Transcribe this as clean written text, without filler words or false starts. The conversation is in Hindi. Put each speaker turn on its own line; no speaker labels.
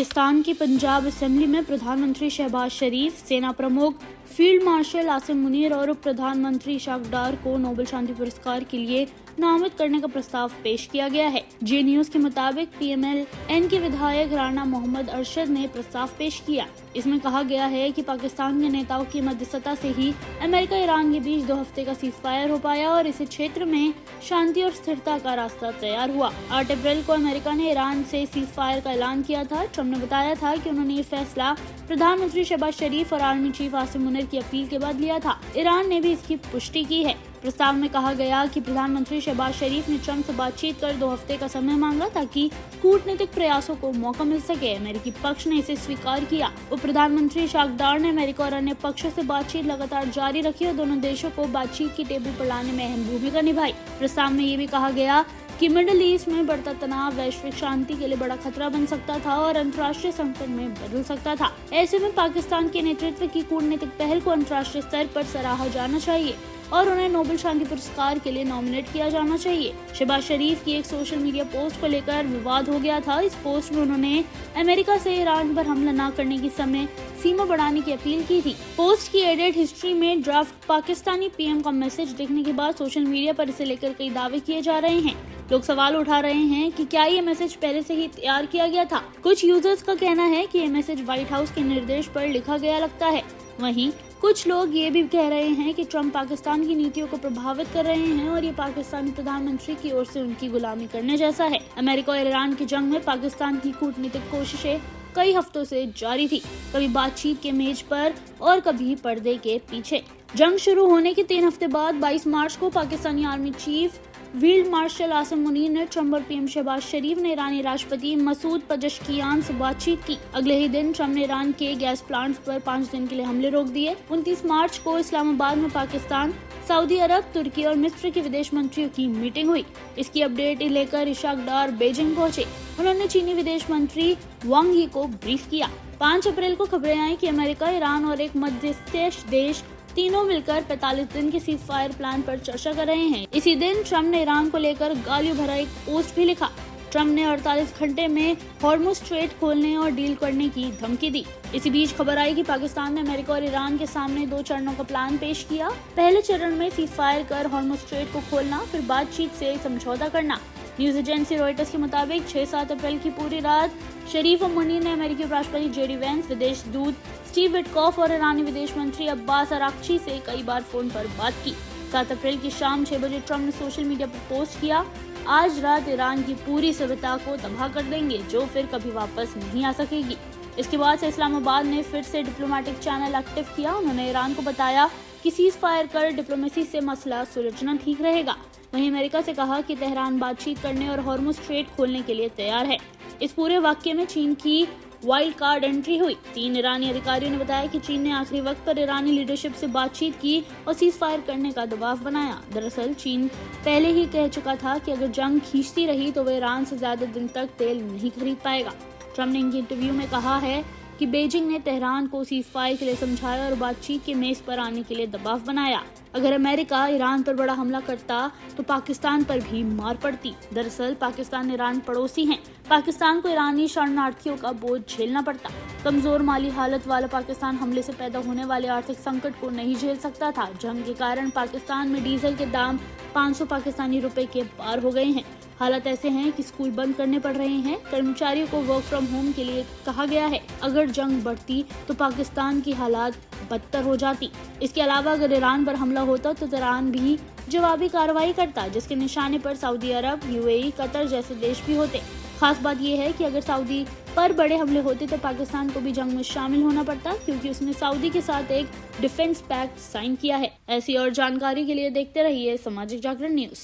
पाकिस्तान की पंजाब असेंबली में प्रधानमंत्री शहबाज शरीफ, सेना प्रमुख फील्ड मार्शल आसिम मुनीर और उप प्रधानमंत्री इशाक डार को नोबेल शांति पुरस्कार के लिए नामित करने का प्रस्ताव पेश किया गया है। जी न्यूज के मुताबिक PMLN के विधायक राणा मोहम्मद अरशद ने प्रस्ताव पेश किया। इसमें कहा गया है कि पाकिस्तान के नेताओं की मध्यस्थता से ही अमेरिका ईरान के बीच 2 हफ्ते का सीज़फायर हो पाया और इस क्षेत्र में शांति और स्थिरता का रास्ता तैयार हुआ। 8 अप्रैल को अमेरिका ने ईरान से सीज़फायर का ऐलान किया था। ट्रम्प ने बताया था कि उन्होंने ये फैसला प्रधानमंत्री शहबाज शरीफ और आर्मी चीफ आसिम मुनीर की अपील के बाद लिया था। ईरान ने भी इसकी पुष्टि की है। प्रस्ताव में कहा गया कि प्रधानमंत्री शहबाज शरीफ ने ट्रम्प से बातचीत कर 2 हफ्ते का समय मांगा ताकि कूटनीतिक प्रयासों को मौका मिल सके। अमेरिकी पक्ष ने इसे स्वीकार किया। उप प्रधानमंत्री इशाक डार ने अमेरिका और अन्य पक्षों से बातचीत लगातार जारी रखी और दोनों देशों को बातचीत की टेबल पर लाने में अहम भूमिका निभाई। प्रस्ताव में ये भी कहा गया कि मिडिल ईस्ट में बढ़ता तनाव वैश्विक शांति के लिए बड़ा खतरा बन सकता था और अंतर्राष्ट्रीय संकट में बदल सकता था। ऐसे में पाकिस्तान के नेतृत्व की कूटनीतिक पहल को अंतर्राष्ट्रीय स्तर पर सराहा जाना चाहिए और उन्हें नोबेल शांति पुरस्कार के लिए नॉमिनेट किया जाना चाहिए। शहबाज शरीफ की एक सोशल मीडिया पोस्ट को लेकर विवाद हो गया था। इस पोस्ट में उन्होंने अमेरिका से ईरान पर हमला न करने की समय सीमा बढ़ाने की अपील की थी। पोस्ट की एडिट हिस्ट्री में ड्राफ्ट पाकिस्तानी PM का मैसेज देखने के बाद सोशल मीडिया पर इसे लेकर कई दावे किए जा रहे हैं। लोग सवाल उठा रहे हैं कि क्या ये मैसेज पहले से ही तैयार किया गया था। कुछ यूजर्स का कहना है कि ये मैसेज व्हाइट हाउस के निर्देश पर लिखा गया लगता है। वहीं कुछ लोग ये भी कह रहे हैं कि ट्रम्प पाकिस्तान की नीतियों को प्रभावित कर रहे हैं और ये पाकिस्तानी प्रधानमंत्री की ओर से उनकी गुलामी करने जैसा है। अमेरिका और ईरान की जंग में पाकिस्तान की कूटनीतिक कोशिशें कई हफ्तों से जारी थी, कभी बातचीत के मेज पर और कभी पर्दे के पीछे। जंग शुरू होने के 3 हफ्ते बाद 22 मार्च को Pakistani army chief field marshal Asim Munir ने ट्रम्प और PM शहबाज शरीफ ने ईरानी राष्ट्रपति मसूद पजेश्कियान से बातचीत की। अगले ही दिन ट्रम्प ने ईरान के गैस प्लांट्स पर 5 दिन के लिए हमले रोक दिए। 29 मार्च को इस्लामाबाद में पाकिस्तान, सऊदी अरब, तुर्की और मिस्र के विदेश मंत्रियों की मीटिंग हुई। इसकी अपडेट लेकर इशाक डार बीजिंग पहुंचे। उन्होंने चीनी विदेश मंत्री वांग यी को ब्रीफ किया। 5 अप्रैल को खबरें आई कि अमेरिका, ईरान और एक मध्यस्थीय देश तीनों मिलकर 45 दिन के सीज़फायर प्लान पर चर्चा कर रहे हैं। इसी दिन ट्रम्प ने ईरान को लेकर गालियों भरा एक पोस्ट भी लिखा। ट्रम्प ने 48 घंटे में हॉर्मुज़ स्ट्रेट खोलने और डील करने की धमकी दी। इसी बीच खबर आई कि पाकिस्तान ने अमेरिका और ईरान के सामने 2 चरणों का प्लान पेश किया। पहले चरण में सीज़फायर कर हॉर्मुज़ स्ट्रेट को खोलना, फिर बातचीत से समझौता करना। न्यूज एजेंसी रॉयटर्स के मुताबिक 6-7 अप्रैल की पूरी रात शरीफ और मुनीर ने अमेरिकी राष्ट्रपति JD वैंस, विदेश दूत स्टीव विटकॉफ और ईरानी विदेश मंत्री अब्बास अराक्ची से कई बार फोन पर बात की। 7 अप्रैल की शाम 6 बजे ट्रम्प ने सोशल मीडिया पर पोस्ट किया, आज रात ईरान की पूरी सभ्यता को तबाह कर देंगे जो फिर कभी वापस नहीं आ सकेगी। इसके बाद से इस्लामाबाद ने फिर से डिप्लोमेटिक चैनल एक्टिव किया। उन्होंने ईरान को बताया कि सीज़फायर कर डिप्लोमेसी से मसला सुलझना ठीक रहेगा। वहीं अमेरिका से कहा कि तेहरान बातचीत करने और हॉर्मुज़ स्ट्रेट खोलने के लिए तैयार है। इस पूरे वाकये में चीन की वाइल्ड कार्ड एंट्री हुई। 3 ईरानी अधिकारियों ने बताया कि चीन ने आखिरी वक्त पर ईरानी लीडरशिप से बातचीत की और सीज़फायर करने का दबाव बनाया। दरअसल चीन पहले ही कह चुका था कि अगर जंग खींचती रही तो वह ईरान से ज्यादा दिन तक तेल नहीं खरीद पाएगा। ट्रम्प ने इनकी इंटरव्यू में कहा है कि बीजिंग ने तेहरान को सीज़फायर के लिए समझाया और बातचीत के मेज पर आने के लिए दबाव बनाया। अगर अमेरिका ईरान पर बड़ा हमला करता तो पाकिस्तान पर भी मार पड़ती। दरअसल पाकिस्तान ईरान पड़ोसी हैं। पाकिस्तान को ईरानी शरणार्थियों का बोझ झेलना पड़ता। कमजोर माली हालत वाला पाकिस्तान हमले से पैदा होने वाले आर्थिक संकट को नहीं झेल सकता था। जंग के कारण पाकिस्तान में डीजल के दाम 500 पाकिस्तानी रुपए के पार हो गए हैं। हालात ऐसे हैं कि स्कूल बंद करने पड़ रहे हैं। कर्मचारियों को वर्क फ्रॉम होम के लिए कहा गया है। अगर जंग बढ़ती तो पाकिस्तान की हालात बदतर हो जाती। इसके अलावा अगर ईरान पर हमला होता तो ईरान भी जवाबी कार्रवाई करता, जिसके निशाने पर सऊदी अरब, UAE, कतर जैसे देश भी होते। खास बात यह है कि अगर सऊदी पर बड़े हमले होते तो पाकिस्तान को भी जंग में शामिल होना पड़ता, क्योंकि उसने सऊदी के साथ एक डिफेंस पैक्ट साइन किया है। ऐसी और जानकारी के लिए देखते रहिए सामाजिक जागरण न्यूज।